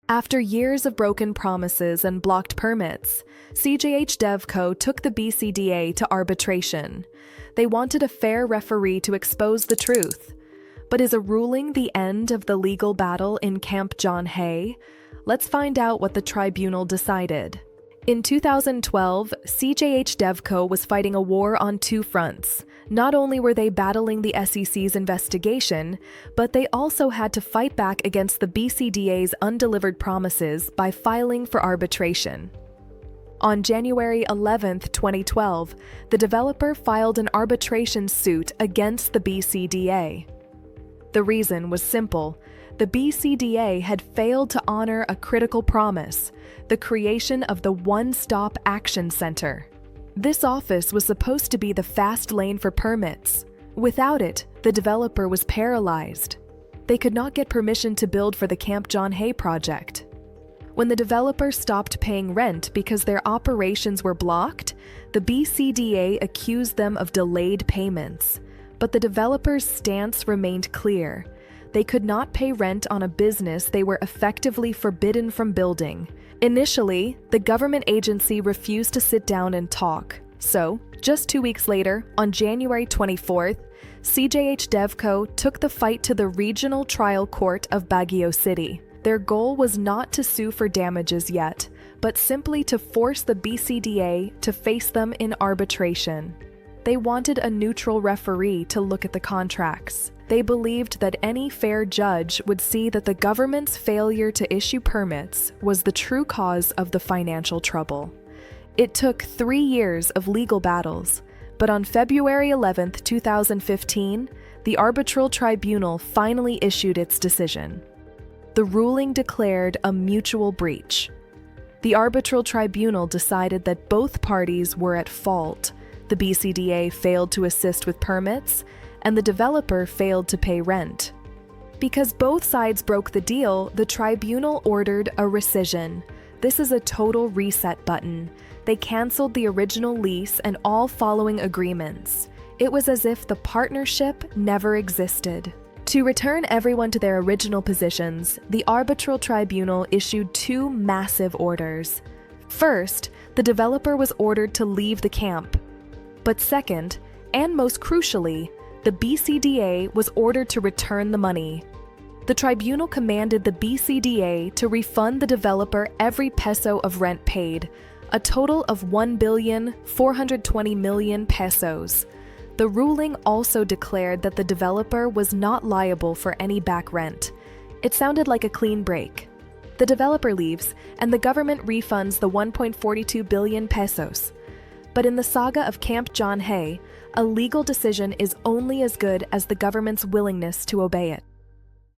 After years of broken promises and blocked permits, CJHDevCo took the BCDA to arbitration. They wanted a fair referee to expose the truth. But is a ruling the end of the legal battle in Camp John Hay? Let's find out what the tribunal decided. In 2012, CJHDevCo was fighting a war on two fronts. Not only were they battling the SEC's investigation, but they also had to fight back against the BCDA's undelivered promises by filing for arbitration. On January 11, 2012, the developer filed an arbitration suit against the BCDA. The reason was simple. The BCDA had failed to honor a critical promise, the creation of the One-Stop Action Center. This office was supposed to be the fast lane for permits. Without it, the developer was paralyzed. They could not get permission to build for the Camp John Hay project. When the developer stopped paying rent because their operations were blocked, the BCDA accused them of delayed payments. But the developer's stance remained clear. They could not pay rent on a business they were effectively forbidden from building. Initially, the government agency refused to sit down and talk. So, just 2 weeks later, on January 24th, CJHDevCo took the fight to the Regional Trial Court of Baguio City. Their goal was not to sue for damages yet, but simply to force the BCDA to face them in arbitration. They wanted a neutral referee to look at the contracts. They believed that any fair judge would see that the government's failure to issue permits was the true cause of the financial trouble. It took 3 years of legal battles, but on February 11, 2015, the Arbitral Tribunal finally issued its decision. The ruling declared a mutual breach. The Arbitral Tribunal decided that both parties were at fault. The BCDA failed to assist with permits, and the developer failed to pay rent. Because both sides broke the deal, the tribunal ordered a rescission. This is a total reset button. They canceled the original lease and all following agreements. It was as if the partnership never existed. To return everyone to their original positions, the Arbitral Tribunal issued 2 massive orders. First, the developer was ordered to leave the camp. But second, and most crucially, the BCDA was ordered to return the money. The tribunal commanded the BCDA to refund the developer every peso of rent paid, a total of 1,420 million pesos. The ruling also declared that the developer was not liable for any back rent. It sounded like a clean break. The developer leaves, and the government refunds the 1.42 billion pesos. But in the saga of Camp John Hay, a legal decision is only as good as the government's willingness to obey it.